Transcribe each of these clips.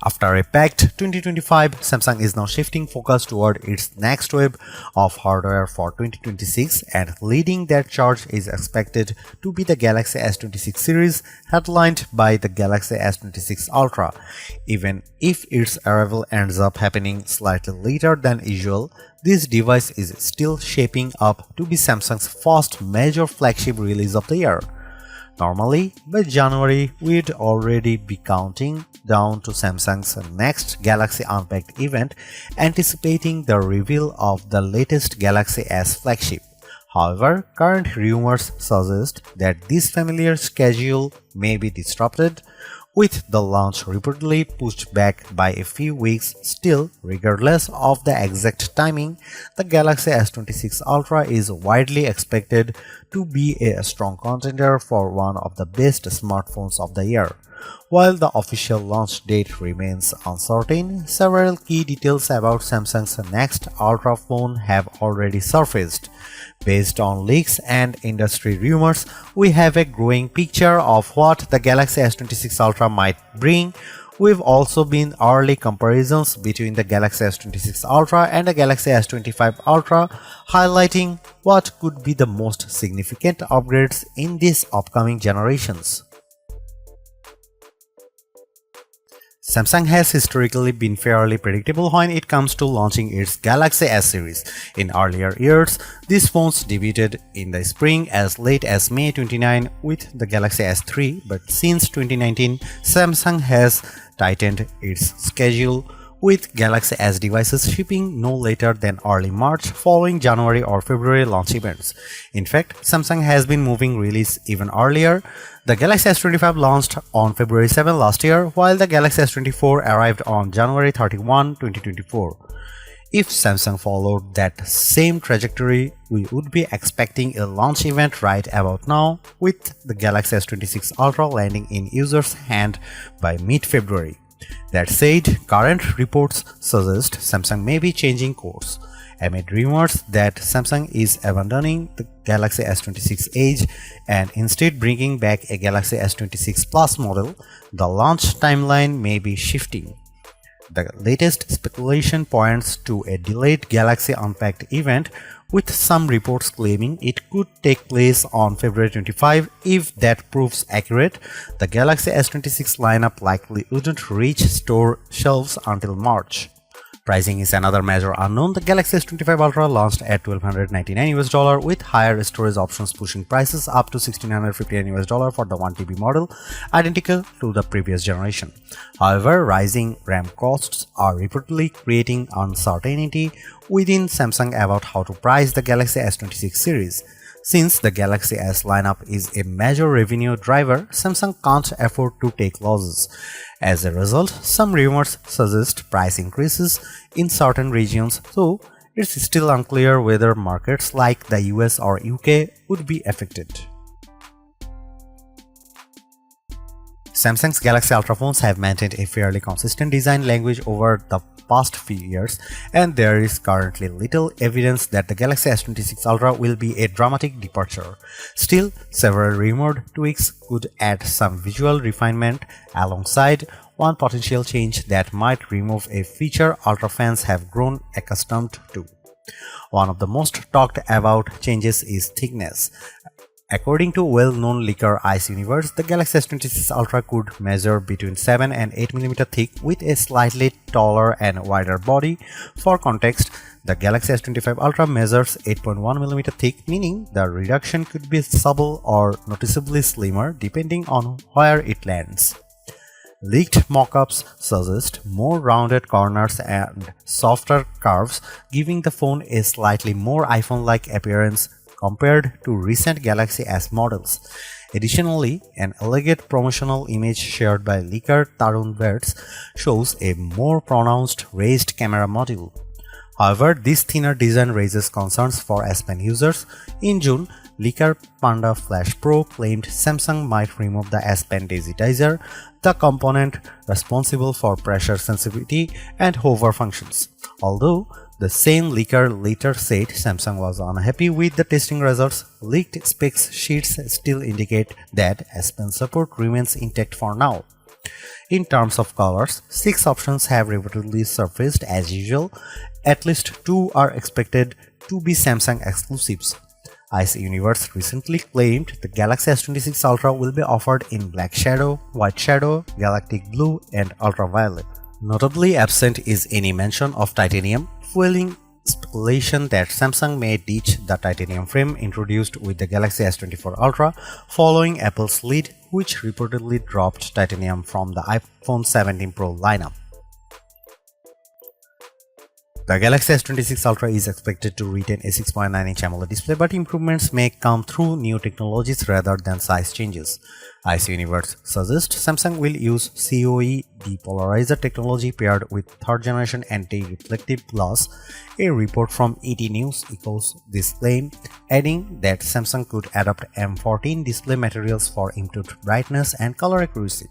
After a packed 2025, Samsung is now shifting focus toward its next wave of hardware for 2026, and leading that charge is expected to be the Galaxy S26 series, headlined by the Galaxy S26 Ultra. Even if its arrival ends up happening slightly later than usual, this device is still shaping up to be Samsung's first major flagship release of the year. Normally, by January, we'd already be counting down to Samsung's next Galaxy Unpacked event, anticipating the reveal of the latest Galaxy S flagship. However, current rumors suggest that this familiar schedule may be disrupted, with the launch reportedly pushed back by a few weeks. Still, regardless of the exact timing, the Galaxy S26 Ultra is widely expected to be a strong contender for one of the best smartphones of the year. While the official launch date remains uncertain, several key details about Samsung's next Ultra phone have already surfaced. Based on leaks and industry rumors, we have a growing picture of what the Galaxy S26 Ultra might bring. We've also seen early comparisons between the Galaxy S26 Ultra and the Galaxy S25 Ultra, highlighting what could be the most significant upgrades in these upcoming generations. Samsung has historically been fairly predictable when it comes to launching its Galaxy S series. In earlier years, these phones debuted in the spring as late as May 29 with the Galaxy S3, but since 2019, Samsung has tightened its schedule, with Galaxy S devices shipping no later than early March following January or February launch events. In fact, Samsung has been moving release even earlier. The Galaxy S25 launched on February 7 last year, while the Galaxy S24 arrived on January 31, 2024. If Samsung followed that same trajectory, we would be expecting a launch event right about now, with the Galaxy S26 Ultra landing in users' hands by mid-February. That said, current reports suggest Samsung may be changing course. Amid rumors that Samsung is abandoning the Galaxy S26 Edge and instead bringing back a Galaxy S26 Plus model, the launch timeline may be shifting. The latest speculation points to a delayed Galaxy Unpacked event, with some reports claiming it could take place on February 25. If that proves accurate, the Galaxy S26 lineup likely wouldn't reach store shelves until March. Pricing is another major unknown. The Galaxy S25 Ultra launched at $1,299 with higher storage options pushing prices up to $1,659 for the 1TB model, identical to the previous generation. However, rising RAM costs are reportedly creating uncertainty within Samsung about how to price the Galaxy S26 series. Since the Galaxy S lineup is a major revenue driver, Samsung can't afford to take losses. As a result, some rumors suggest price increases in certain regions, though it's still unclear whether markets like the US or UK would be affected. Samsung's Galaxy Ultra phones have maintained a fairly consistent design language over the past few years, and there is currently little evidence that the Galaxy S26 Ultra will be a dramatic departure. Still, several rumored tweaks could add some visual refinement, alongside one potential change that might remove a feature Ultra fans have grown accustomed to. One of the most talked about changes is thickness. According to well-known leaker Ice Universe, the Galaxy S26 Ultra could measure between 7 and 8 mm thick with a slightly taller and wider body. For context, the Galaxy S25 Ultra measures 8.1 mm thick, meaning the reduction could be subtle or noticeably slimmer depending on where it lands. Leaked mockups suggest more rounded corners and softer curves, giving the phone a slightly more iPhone-like appearance compared to recent Galaxy S models. Additionally, an elegant promotional image shared by leaker Tarun Verts shows a more pronounced raised camera module. However, this thinner design raises concerns for S Pen users. In June, leaker Panda Flash Pro claimed Samsung might remove the S Pen digitizer, the component responsible for pressure sensitivity and hover functions. Although the same leaker later said Samsung was unhappy with the testing results, leaked specs sheets still indicate that S Pen support remains intact for now. In terms of colors, 6 options have reportedly surfaced as usual. At least 2 are expected to be Samsung exclusives. Ice Universe recently claimed the Galaxy S26 Ultra will be offered in Black Shadow, White Shadow, Galactic Blue, and Ultraviolet. Notably absent is any mention of titanium, fueling speculation that Samsung may ditch the titanium frame introduced with the Galaxy S24 Ultra following Apple's lead, which reportedly dropped titanium from the iPhone 17 Pro lineup. The Galaxy S26 Ultra is expected to retain a 6.9-inch AMOLED display, but improvements may come through new technologies rather than size changes. Ice Universe suggests Samsung will use COE depolarizer technology paired with third-generation anti-reflective glass. A report from ET News echoes this claim, adding that Samsung could adopt M14 display materials for improved brightness and color accuracy.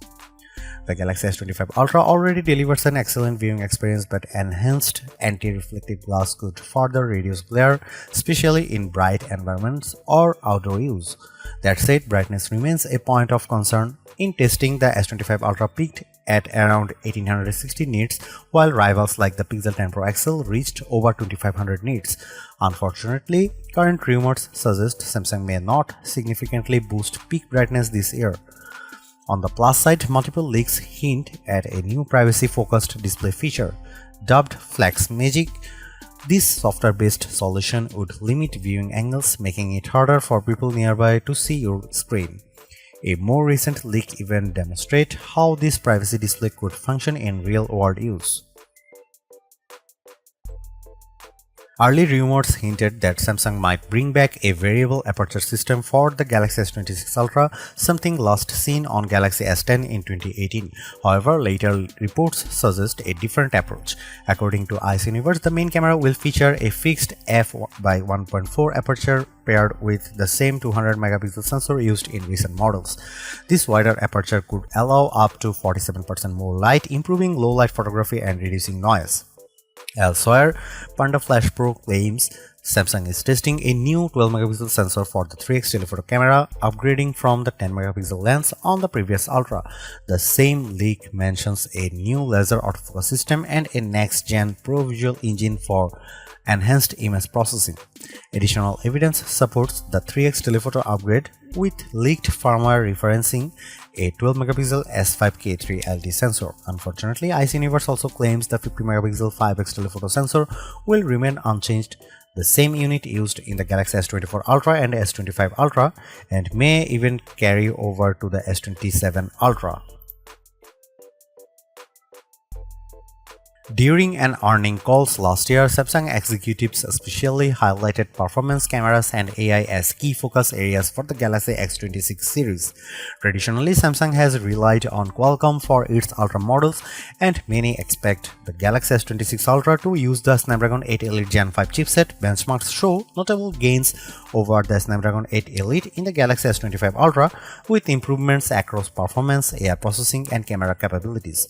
The Galaxy S25 Ultra already delivers an excellent viewing experience, but enhanced anti-reflective glass could further reduce glare, especially in bright environments or outdoor use. That said, brightness remains a point of concern. In testing, the S25 Ultra peaked at around 1860 nits, while rivals like the Pixel 10 Pro XL reached over 2500 nits. Unfortunately, current rumors suggest Samsung may not significantly boost peak brightness this year. On the plus side, multiple leaks hint at a new privacy-focused display feature, dubbed Flagship. This software-based solution would limit viewing angles, making it harder for people nearby to see your screen. A more recent leak even demonstrates how this privacy display could function in real-world use. Early rumors hinted that Samsung might bring back a variable aperture system for the Galaxy S26 Ultra, something last seen on Galaxy S10 in 2018. However, later reports suggest a different approach. According to Ice Universe, the main camera will feature a fixed f/1.4 aperture paired with the same 200-megapixel sensor used in recent models. This wider aperture could allow up to 47% more light, improving low-light photography and reducing noise. Elsewhere, Panda Flash Pro claims Samsung is testing a new 12-megapixel sensor for the 3x telephoto camera, upgrading from the 10-megapixel lens on the previous Ultra. The same leak mentions a new laser autofocus system and a next-gen Pro Visual engine for enhanced image processing. Additional evidence supports the 3x telephoto upgrade, with leaked firmware referencing a 12-megapixel S5K3 LT sensor. Unfortunately, Ice Universe also claims the 50-megapixel 5x telephoto sensor will remain unchanged, the same unit used in the Galaxy S24 Ultra and S25 Ultra, and may even carry over to the S27 Ultra. During an earnings calls last year, Samsung executives especially highlighted performance cameras and AI as key focus areas for the Galaxy S26 series. Traditionally, Samsung has relied on Qualcomm for its Ultra models, and many expect the Galaxy S26 Ultra to use the Snapdragon 8 Elite Gen 5 chipset. Benchmarks show notable gains over the Snapdragon 8 Elite in the Galaxy S25 Ultra, with improvements across performance, AI processing, and camera capabilities.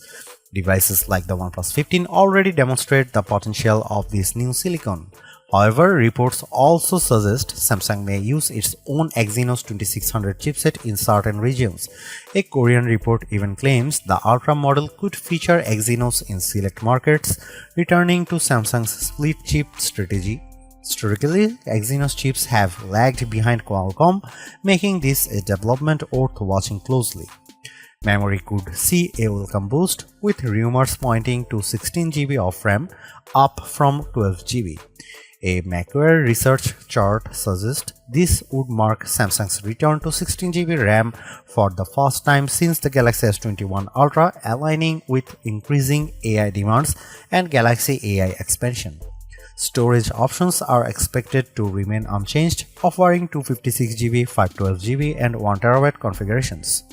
Devices like the OnePlus 15 already demonstrate the potential of this new silicon. However, reports also suggest Samsung may use its own Exynos 2600 chipset in certain regions. A Korean report even claims the Ultra model could feature Exynos in select markets, returning to Samsung's split chip strategy. Historically, Exynos chips have lagged behind Qualcomm, making this a development worth watching closely. Memory could see a welcome boost, with rumors pointing to 16GB of RAM, up from 12GB. A Macquarie research chart suggests this would mark Samsung's return to 16GB RAM for the first time since the Galaxy S21 Ultra, aligning with increasing AI demands and Galaxy AI expansion. Storage options are expected to remain unchanged, offering 256GB, 512GB, and 1TB configurations.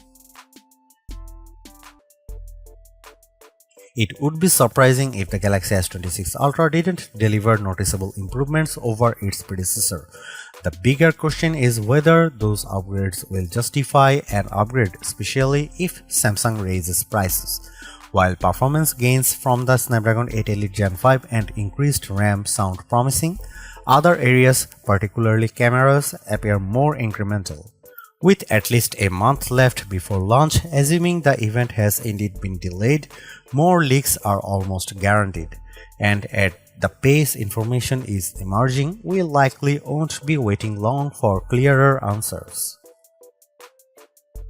It would be surprising if the Galaxy S26 Ultra didn't deliver noticeable improvements over its predecessor. The bigger question is whether those upgrades will justify an upgrade, especially if Samsung raises prices. While performance gains from the Snapdragon 8 Elite Gen 5 and increased RAM sound promising, other areas, particularly cameras, appear more incremental. With at least a month left before launch, assuming the event has indeed been delayed, more leaks are almost guaranteed. And at the pace information is emerging, we likely won't be waiting long for clearer answers.